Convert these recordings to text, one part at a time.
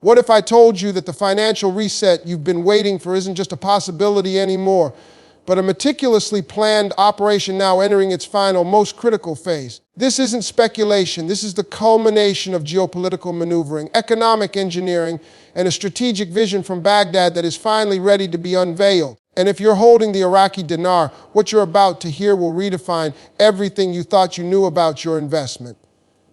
What if I told you that the financial reset you've been waiting for isn't just a possibility anymore, but a meticulously planned operation now entering its final, most critical phase? This isn't speculation. This is the culmination of geopolitical maneuvering, economic engineering, and a strategic vision from Baghdad that is finally ready to be unveiled. And if you're holding the Iraqi dinar, what you're about to hear will redefine everything you thought you knew about your investment.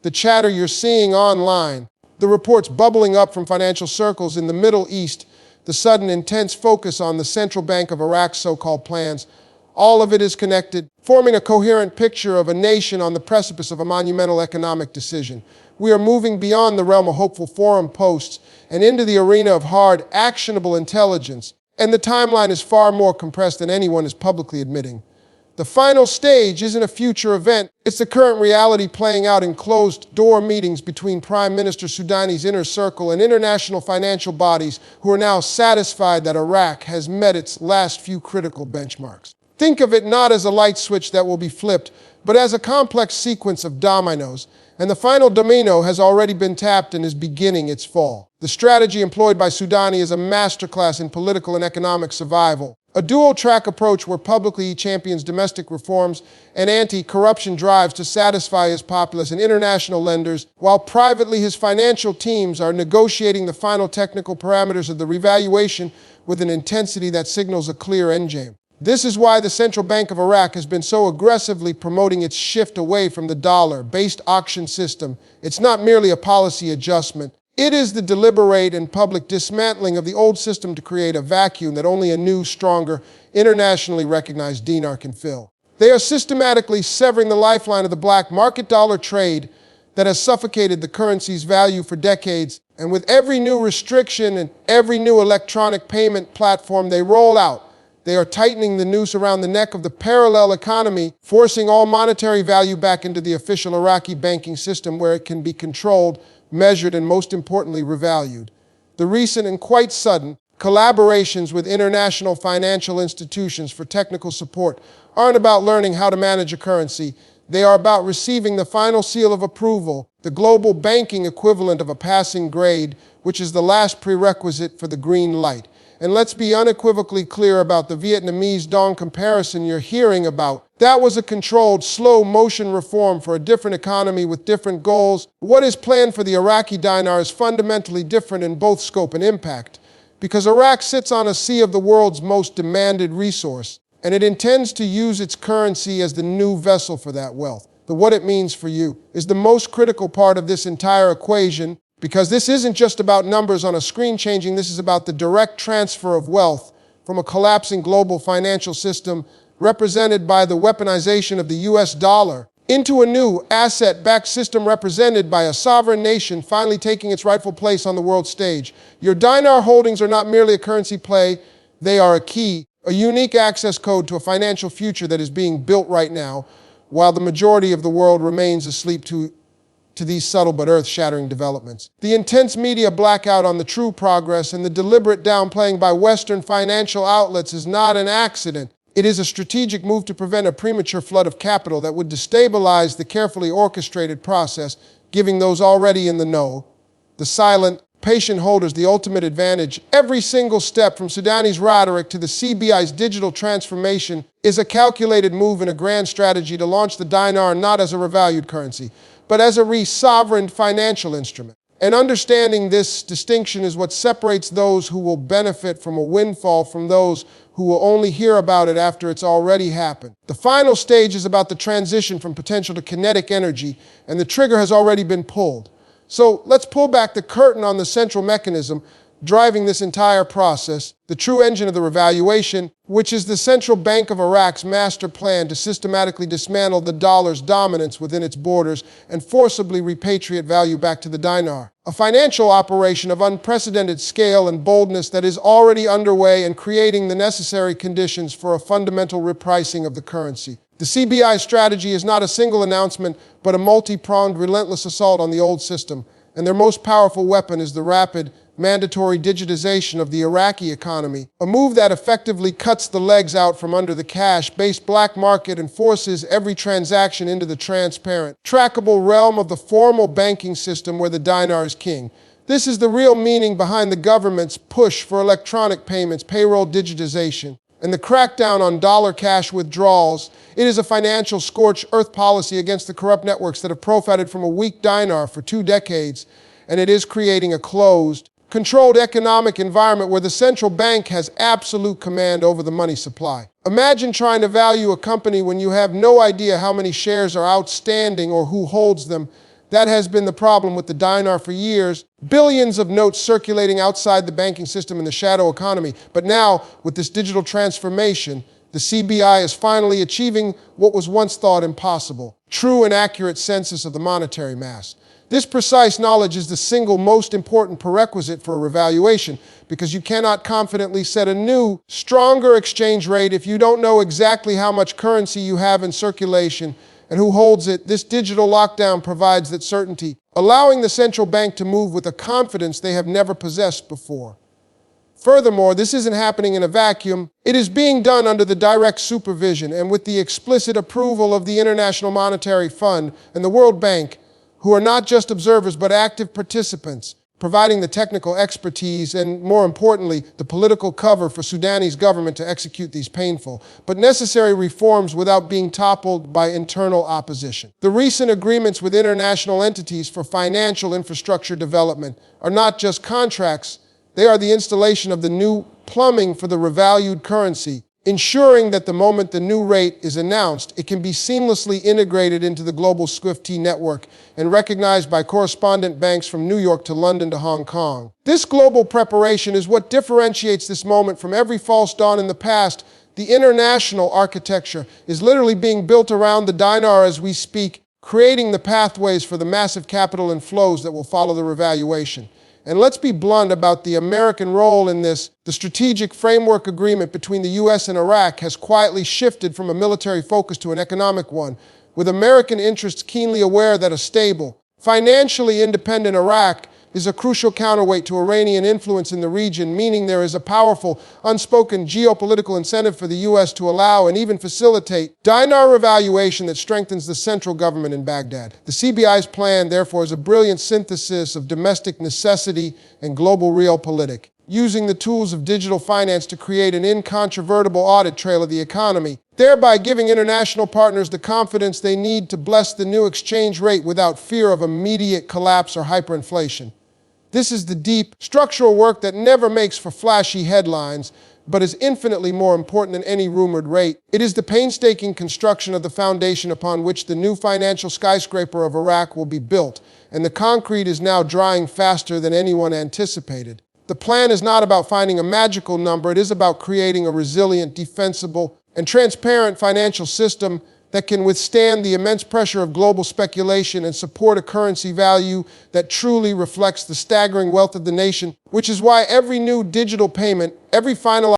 The chatter you're seeing online, the reports bubbling up from financial circles in the Middle East, the sudden intense focus on the central bank of Iraq's so-called plans, all of it is connected, forming a coherent picture of a nation on the precipice of a monumental economic decision. We are moving beyond the realm of hopeful forum posts and into the arena of hard, actionable intelligence, and the timeline is far more compressed than anyone is publicly admitting. The final stage isn't a future event. It's the current reality playing out in closed-door meetings between Prime Minister Sudani's inner circle and international financial bodies who are now satisfied that Iraq has met its last few critical benchmarks. Think of it not as a light switch that will be flipped, but as a complex sequence of dominoes, and the final domino has already been tapped and is beginning its fall. The strategy employed by Sudani is a masterclass in political and economic survival. A dual-track approach where publicly he champions domestic reforms and anti-corruption drives to satisfy his populace and international lenders, while privately his financial teams are negotiating the final technical parameters of the revaluation with an intensity that signals a clear endgame. This is why the Central Bank of Iraq has been so aggressively promoting its shift away from the dollar-based auction system. It's not merely a policy adjustment. It is the deliberate and public dismantling of the old system to create a vacuum that only a new, stronger, internationally recognized dinar can fill. They are systematically severing the lifeline of the black market dollar trade that has suffocated the currency's value for decades, and with every new restriction and every new electronic payment platform they roll out, they are tightening the noose around the neck of the parallel economy, forcing all monetary value back into the official Iraqi banking system where it can be controlled, measured, and most importantly, revalued. The recent and quite sudden collaborations with international financial institutions for technical support aren't about learning how to manage a currency. They are about receiving the final seal of approval, the global banking equivalent of a passing grade, which is the last prerequisite for the green light. And let's be unequivocally clear about the Vietnamese dong comparison you're hearing about. That was a controlled, slow-motion reform for a different economy with different goals. What is planned for the Iraqi dinar is fundamentally different in both scope and impact, because Iraq sits on a sea of the world's most demanded resource, and it intends to use its currency as the new vessel for that wealth. The what it means for you is the most critical part of this entire equation, because this isn't just about numbers on a screen changing, this is about the direct transfer of wealth from a collapsing global financial system represented by the weaponization of the US dollar into a new asset-backed system represented by a sovereign nation finally taking its rightful place on the world stage. Your dinar holdings are not merely a currency play, they are a key, a unique access code to a financial future that is being built right now, while the majority of the world remains asleep to these subtle but earth-shattering developments. The intense media blackout on the true progress and the deliberate downplaying by Western financial outlets is not an accident. It is a strategic move to prevent a premature flood of capital that would destabilize the carefully orchestrated process, giving those already in the know, the silent, patient holders, the ultimate advantage. Every single step from Sudani's rhetoric to the CBI's digital transformation is a calculated move in a grand strategy to launch the dinar not as a revalued currency, but as a re-sovereign financial instrument. And understanding this distinction is what separates those who will benefit from a windfall from those who will only hear about it after it's already happened. The final stage is about the transition from potential to kinetic energy, and the trigger has already been pulled. So let's pull back the curtain on the central mechanism driving this entire process, the true engine of the revaluation, which is the Central Bank of Iraq's master plan to systematically dismantle the dollar's dominance within its borders and forcibly repatriate value back to the dinar. A financial operation of unprecedented scale and boldness that is already underway and creating the necessary conditions for a fundamental repricing of the currency. The CBI strategy is not a single announcement, but a multi-pronged, relentless assault on the old system, and their most powerful weapon is the rapid, mandatory digitization of the Iraqi economy, a move that effectively cuts the legs out from under the cash-based black market and forces every transaction into the transparent, trackable realm of the formal banking system where the dinar is king. This is the real meaning behind the government's push for electronic payments, payroll digitization, and the crackdown on dollar cash withdrawals. It is a financial scorched earth policy against the corrupt networks that have profited from a weak dinar for 2 decades, and it is creating a closed, controlled economic environment where the central bank has absolute command over the money supply. Imagine trying to value a company when you have no idea how many shares are outstanding or who holds them. That has been the problem with the dinar for years. Billions of notes circulating outside the banking system in the shadow economy. But now, with this digital transformation, the CBI is finally achieving what was once thought impossible: true and accurate census of the monetary mass. This precise knowledge is the single most important prerequisite for a revaluation, because you cannot confidently set a new, stronger exchange rate if you don't know exactly how much currency you have in circulation and who holds it. This digital lockdown provides that certainty, allowing the central bank to move with a confidence they have never possessed before. Furthermore, this isn't happening in a vacuum. It is being done under the direct supervision and with the explicit approval of the International Monetary Fund and the World Bank, who are not just observers but active participants, providing the technical expertise and, more importantly, the political cover for Sudanese government to execute these painful but necessary reforms without being toppled by internal opposition. The recent agreements with international entities for financial infrastructure development are not just contracts, they are the installation of the new plumbing for the revalued currency, ensuring that the moment the new rate is announced, it can be seamlessly integrated into the global SWIFT network and recognized by correspondent banks from New York to London to Hong Kong. This global preparation is what differentiates this moment from every false dawn in the past. The international architecture is literally being built around the dinar as we speak, creating the pathways for the massive capital inflows that will follow the revaluation. And let's be blunt about the American role in this. The strategic framework agreement between the U.S. and Iraq has quietly shifted from a military focus to an economic one, with American interests keenly aware that a stable, financially independent Iraq is a crucial counterweight to Iranian influence in the region, meaning there is a powerful, unspoken geopolitical incentive for the U.S. to allow and even facilitate dinar revaluation that strengthens the central government in Baghdad. The CBI's plan, therefore, is a brilliant synthesis of domestic necessity and global realpolitik, using the tools of digital finance to create an incontrovertible audit trail of the economy, thereby giving international partners the confidence they need to bless the new exchange rate without fear of immediate collapse or hyperinflation. This is the deep, structural work that never makes for flashy headlines, but is infinitely more important than any rumored rate. It is the painstaking construction of the foundation upon which the new financial skyscraper of Iraq will be built, and the concrete is now drying faster than anyone anticipated. The plan is not about finding a magical number, it is about creating a resilient, defensible, and transparent financial system that can withstand the immense pressure of global speculation and support a currency value that truly reflects the staggering wealth of the nation, which is why every new digital payment, every finalized